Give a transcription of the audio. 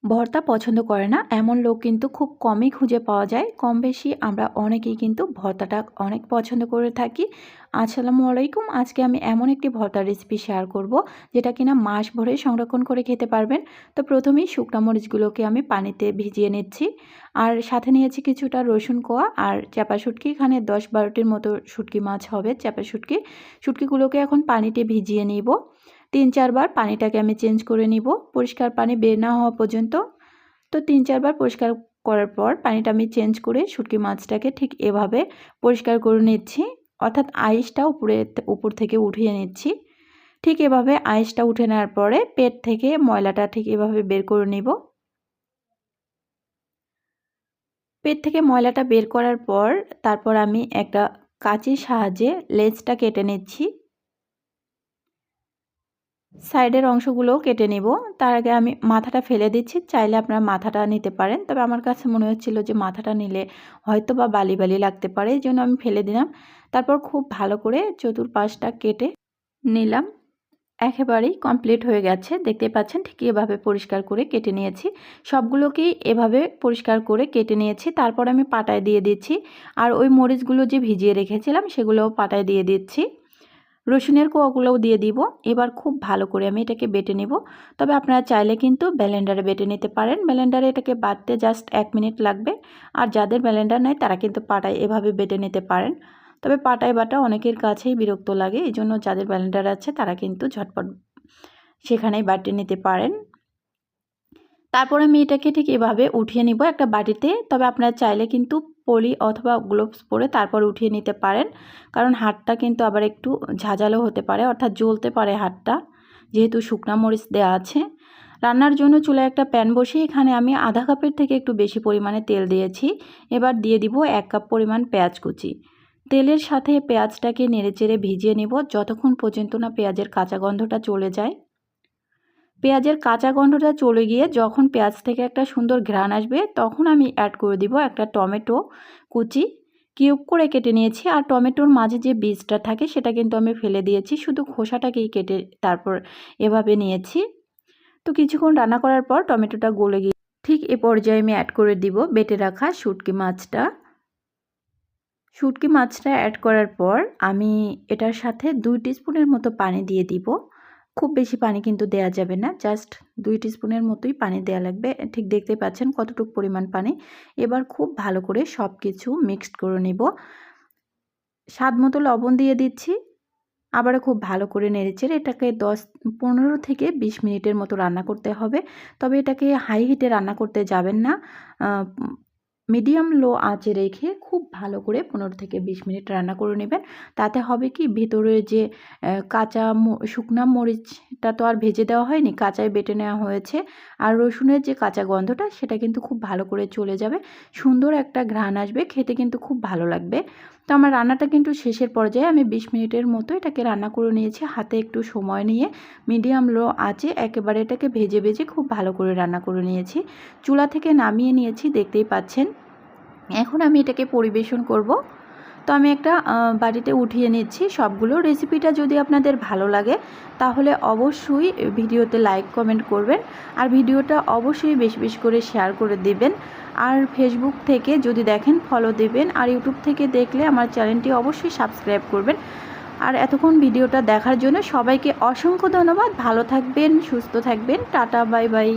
ভর্তা পছন্দ করে না এমন লোক কিন্তু খুব কমই খুঁজে পাওয়া যায়। কম বেশি আমরা অনেকেই কিন্তু ভর্তাটা অনেক পছন্দ করে থাকি। আসসালামু আলাইকুম। আজকে আমি এমন একটি ভর্তার রেসিপি শেয়ার করব, যেটা কিনা মাস ভরে সংরক্ষণ করে খেতে পারবেন। তো প্রথমেই শুকনা মরিচগুলোকে আমি পানিতে ভিজিয়ে নিচ্ছি। আর সাথে নিয়েছি কিছুটা রসুন কোয়া আর চাপা শুটকি। এখানে 10-12টির মতো শুটকি মাছ হবে, চাপা শুটকি। শুটকিগুলোকে এখন পানিতে ভিজিয়ে নিব। 3-4 বার পানিটাকে আমি চেঞ্জ করে নিব, পরিষ্কার পানি বের না হওয়া পর্যন্ত। তো 3-4 বার পরিষ্কার করার পর পানিটা আমি চেঞ্জ করে শুটকি মাছটাকে ঠিক এভাবে পরিষ্কার করে নিচ্ছি, অর্থাৎ আইসটা উপর থেকে উঠিয়ে নিচ্ছি। ঠিক এভাবে আইসটা উঠে নেওয়ার পরে পেট থেকে ময়লাটা ঠিক এভাবে বের করে নিব। পেট থেকে ময়লাটা বের করার পর তারপর আমি একটা কাঁচির সাহায্যে লেজটা কেটে নিচ্ছি। সাইডের অংশগুলোও কেটে নেব। তার আগে আমি মাথাটা ফেলে দিচ্ছি। চাইলে আপনারা মাথাটা নিতে পারেন, তবে আমার কাছে মনে হচ্ছিল যে মাথাটা নিলে হয়তো বা বালি বালি লাগতে পারে, এই জন্য আমি ফেলে দিলাম। তারপর খুব ভালো করে চতুর্পাশটা কেটে নিলাম। একেবারেই কমপ্লিট হয়ে গেছে, দেখতে পাচ্ছেন। ঠিক এভাবে পরিষ্কার করে কেটে নিয়েছি। সবগুলোকেই এভাবে পরিষ্কার করে কেটে নিয়েছি। তারপর আমি পাটায় দিয়ে দিচ্ছি। আর ওই মরিচগুলো যে ভিজিয়ে রেখেছিলাম সেগুলোও পাটায় দিয়ে দিচ্ছি। রসুনের কোয়াগুলোও দিয়ে দিব। এবার খুব ভালো করে আমি এটাকে বেটে নেব। তবে আপনারা চাইলে কিন্তু ব্লেন্ডারে বেটে নিতে পারেন। ব্লেন্ডারে এটাকে বাটতে জাস্ট 1 মিনিট লাগবে। আর যাদের ব্লেন্ডার নেই তারা কিন্তু পাটায় এভাবে বেটে নিতে পারেন। তবে পাটায় বাটা অনেকের কাছেই বিরক্ত লাগে, এই জন্য যাদের ব্লেন্ডার আছে তারা কিন্তু ঝটপট সেখানেই বাটে নিতে পারেন। তারপর আমি এটাকে ঠিক এভাবে উঠিয়ে নিব একটা বাটিতে। তবে আপনারা চাইলে কিন্তু পলি অথবা গ্লোভস পরে তারপর উঠিয়ে নিতে পারেন, কারণ হাতটা কিন্তু আবার একটু ঝাঁঝালো হতে পারে, অর্থাৎ জ্বলতে পারে হাতটা, যেহেতু শুকনা মরিচ দেওয়া আছে। রান্নার জন্য চুলায় একটা প্যান বসিয়ে এখানে আমি আধা কাপের থেকে একটু বেশি পরিমাণে তেল দিয়েছি। এবার দিয়ে দিব 1 কাপ পরিমাণ পেঁয়াজ কুচি। তেলের সাথে পেঁয়াজটাকে নেড়েচেড়ে ভিজিয়ে নিব যতক্ষণ পর্যন্ত না পেঁয়াজের কাঁচা গন্ধটা চলে যায়। পেঁয়াজের কাঁচা গন্ধটা চলে গিয়ে যখন পেঁয়াজ থেকে একটা সুন্দর ঘ্রাণ আসবে, তখন আমি অ্যাড করে দিব একটা টমেটো কুচি কিউব করে কেটে নিয়েছি। আর টমেটোর মাঝে যে বীজটা থাকে সেটা কিন্তু আমি ফেলে দিয়েছি, শুধু খোসাটাকেই কেটে তারপর এভাবে নিয়েছি। তো কিছুক্ষণ রান্না করার পর টমেটোটা গলে গিয়ে ঠিক এ পর্যায়ে আমি অ্যাড করে দিব বেটে রাখা শুটকি মাছটা। শুটকি মাছটা অ্যাড করার পর আমি এটার সাথে 2 টিস্পুনের মতো পানি দিয়ে দিব। খুব বেশি পানি কিন্তু দেয়া যাবে না, জাস্ট 2 টিস্পুনের মতোই পানি দেয়া লাগবে। ঠিক দেখতে পাচ্ছেন কতটুকু পরিমাণ পানি। এবার খুব ভালো করে সব কিছু মিক্সড করে নেব। স্বাদ মতো লবণ দিয়ে দিচ্ছি। আবারও খুব ভালো করে নেড়েচেড়ে এটাকে 15 থেকে 20 মিনিটের মতো রান্না করতে হবে। তবে এটাকে হাই হিটে রান্না করতে যাবেন না। মিডিয়াম লো আঁচে রেখে খুব ভালো করে 15 থেকে 20 মিনিট রান্না করে নেবেন। তাতে হবে কি, ভেতরে যে শুকনা মরিচটা তো আর ভেজে দেওয়া হয়নি, কাঁচাই বেটে নেওয়া হয়েছে। আর রসুনের যে কাঁচা গন্ধটা সেটা কিন্তু খুব ভালো করে চলে যাবে। সুন্দর একটা ঘ্রাণ আসবে, খেতে কিন্তু খুব ভালো লাগবে। তো আমার রান্নাটা কিন্তু শেষের পর্যায়ে। আমি 20 মিনিটের মতো এটাকে রান্না করে নিয়েছি, হাতে একটু সময় নিয়ে মিডিয়াম লো আঁচে একেবারে এটাকে ভেজে ভেজে খুব ভালো করে রান্না করে নিয়েছি। চুলা থেকে নামিয়ে নিয়েছি, দেখতেই পাচ্ছেন। এখন আমি এটাকে পরিবেশন করব। তো আমি একটা বাটিতে উঠিয়ে নিচ্ছি সবগুলো। রেসিপিটা যদি আপনাদের ভালো লাগে তাহলে অবশ্যই ভিডিওতে লাইক কমেন্ট করবেন, আর ভিডিওটা অবশ্যই বেশি বেশি করে শেয়ার করে দেবেন। আর ফেসবুক থেকে যদি দেখেন ফলো দেবেন, আর ইউটিউব থেকে দেখলে আমার চ্যানেলটি অবশ্যই সাবস্ক্রাইব করবেন। আর এতক্ষণ ভিডিওটা দেখার জন্য সবাইকে অসংখ্য ধন্যবাদ। ভালো থাকবেন, সুস্থ থাকবেন। Tata, bye bye.